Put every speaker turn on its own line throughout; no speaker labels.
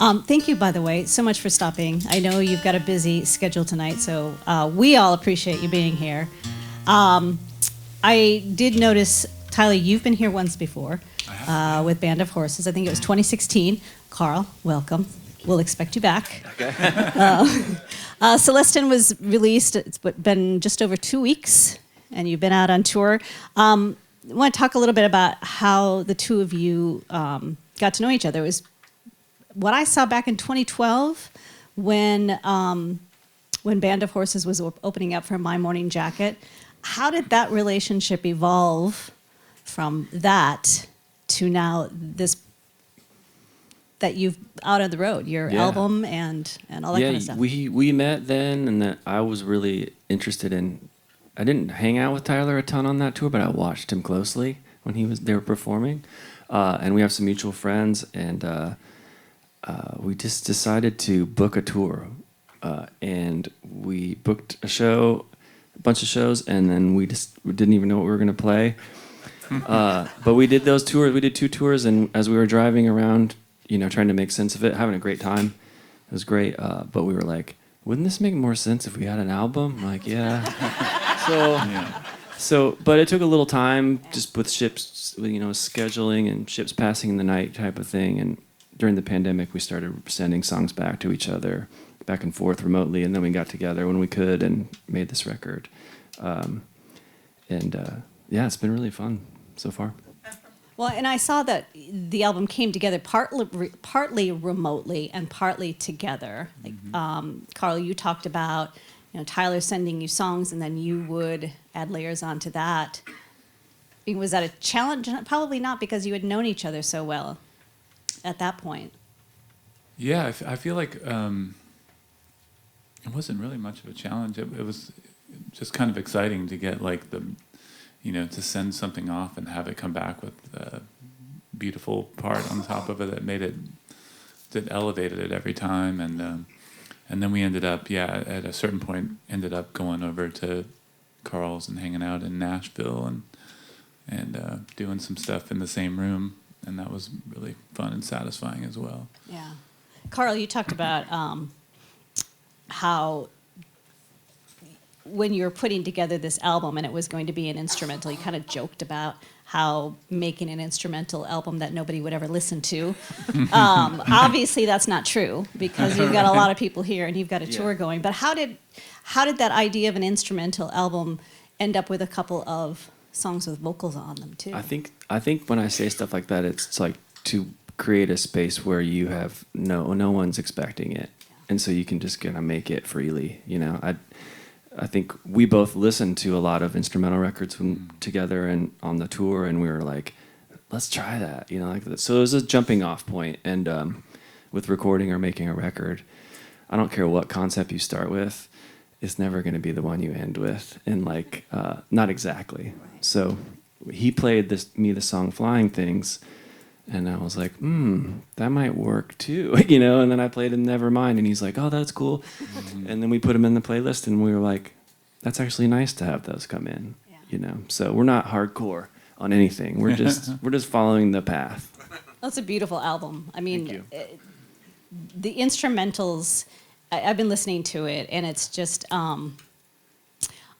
Thank you, by the way, so much for stopping. I know you've got a busy schedule tonight, so we all appreciate you being here. I did notice, Tyler, you've been here once before with Band of Horses. I think it was 2016. Carl, welcome. We'll expect you back.
Okay.
Celestin was released. It's been just over 2 weeks, and you've been out on tour. I want to talk a little bit about how the two of you got to know each other. It was what I saw back in 2012 when Band of Horses was opening up for My Morning Jacket. How did that relationship evolve from that to now this that you've out on the road, your album and all that kind of stuff?
We met then, and that I was really interested in. I didn't hang out with Tyler a ton on that tour, but I watched him closely when they were performing, and we have some mutual friends, and we just decided to book a tour, and we booked a bunch of shows, and then we didn't even know what we were going to play. But we did those tours. We did 2 tours, and as we were driving around, trying to make sense of it, having a great time. It was great, but we were like, wouldn't this make more sense if we had an album? I'm like, yeah. But it took a little time, just with ships, scheduling and ships passing in the night type of thing. And during the pandemic, we started sending songs back to each other, back and forth remotely, and then we got together when we could and made this record. It's been really fun so far.
Well, and I saw that the album came together partly remotely and partly together. Like, Carl, you talked about Tyler sending you songs, and then you would add layers onto that. Was that a challenge? Probably not, because you had known each other so well at that point.
Yeah, I feel like it wasn't really much of a challenge. It was just kind of exciting to get to send something off and have it come back with a beautiful part on top of it that elevated it every time. And then we ended up, at a certain point, going over to Carl's and hanging out in Nashville and doing some stuff in the same room. And that was really fun and satisfying as well.
Yeah. Carl, you talked about how when you were putting together this album and it was going to be an instrumental, you kind of joked about how making an instrumental album that nobody would ever listen to. Obviously, that's not true, because you've got a lot of people here and you've got a tour going. But how did that idea of an instrumental album end up with a couple of songs with vocals on them too? I
think when I say stuff like that, it's like to create a space where you have no one's expecting it, and so you can just kind of make it freely. I think we both listened to a lot of instrumental records together and on the tour, and we were like, let's try that, like that. So it was a jumping off point. And with recording or making a record, I don't care what concept you start with, it's never going to be the one you end with. And not exactly. So he played the song Flying Things, and I was like, that might work too, and then I played him Nevermind, and he's like, oh, that's cool. And then we put him in the playlist, and we were like, that's actually nice to have those come in, So we're not hardcore on anything. We're just following the path.
That's a beautiful album. I mean,
Thank you.
The instrumentals, I've been listening to it, and it's just, I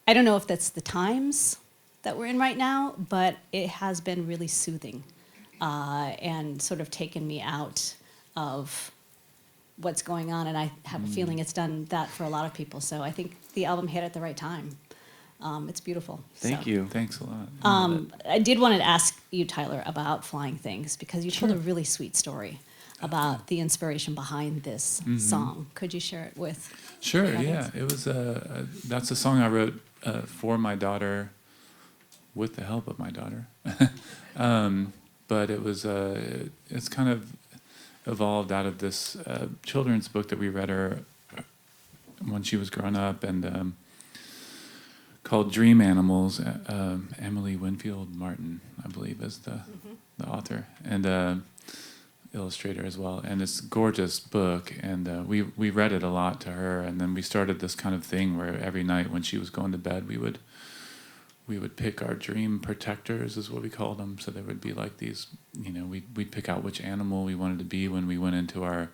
don't know if that's the times that we're in right now, but it has been really soothing. And sort of taken me out of what's going on, and I have a feeling it's done that for a lot of people. So I think the album hit at the right time. It's beautiful.
Thank you.
Thanks a lot.
I did want to ask you, Tyler, about Flying Things, because you told a really sweet story about the inspiration behind this song. Could you share it with?
Sure. Yeah, it was. That's a song I wrote for my daughter, with the help of my daughter. But it was it's kind of evolved out of this children's book that we read her when she was growing up, and called Dream Animals. Emily Winfield Martin, I believe, is the author and illustrator as well. And it's a gorgeous book, and we read it a lot to her, and then we started this kind of thing where every night when she was going to bed, we would pick our dream protectors, is what we called them. So there would be like these, we'd pick out which animal we wanted to be when we went into our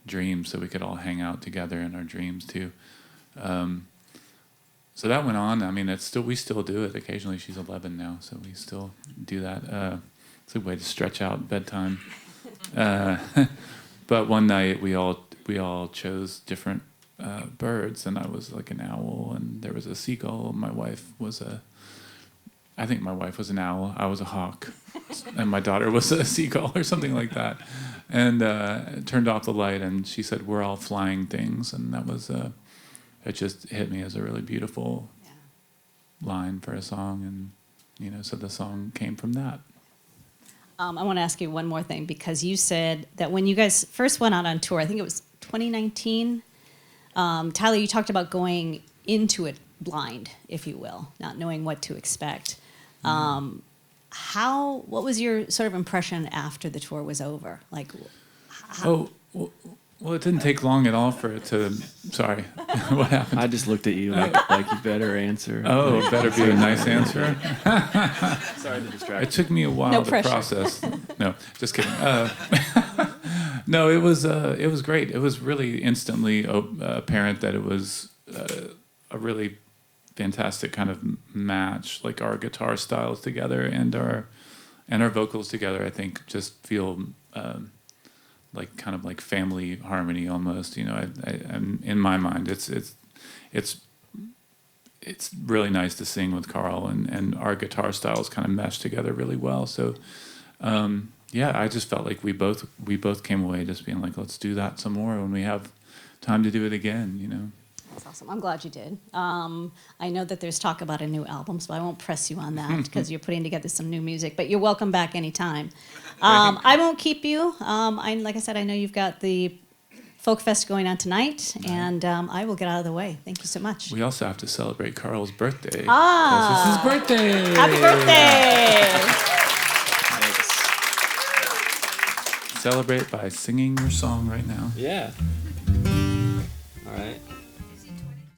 dreams, so we could all hang out together in our dreams too. So that went on. I mean, we still do it occasionally. She's 11 now, so we still do that. It's a way to stretch out bedtime. But one night we all chose different birds, and I was like an owl, and there was a seagull. I think my wife was an owl. I was a hawk, and my daughter was a seagull or something like that. And turned off the light, and she said, "We're all flying things," and that was it. Just hit me as a really beautiful line for a song, and so the song came from that.
I want to ask you one more thing, because you said that when you guys first went out on tour, I think it was 2019. Tyler, you talked about going into it blind, if you will, not knowing what to expect. What was your sort of impression after the tour was over? Like,
Well, it didn't take long at all for it to. Sorry, what happened?
I just looked at you like you better answer.
Oh, it better be a nice answer.
Sorry to distract.
It took me a while
No
to
pressure.
process. No, just kidding. No, it was great. It was really instantly apparent that it was a really fantastic kind of match. Like our guitar styles together and our vocals together, I think, just feel like kind of like family harmony almost. I'm in my mind, it's really nice to sing with Carl, and our guitar styles kind of mesh together really well. So. I just felt like we both came away just being like, let's do that some more when we have time to do it again.
That's awesome. I'm glad you did. I know that there's talk about a new album, so I won't press you on that because you're putting together some new music. But you're welcome back anytime. I won't keep you. Like I said, I know you've got the Folk Fest going on tonight, and I will get out of the way. Thank you so much.
We also have to celebrate Carl's birthday.
Ah.
This is his birthday.
Happy birthday!
Celebrate by singing your song right now.
Yeah. All right.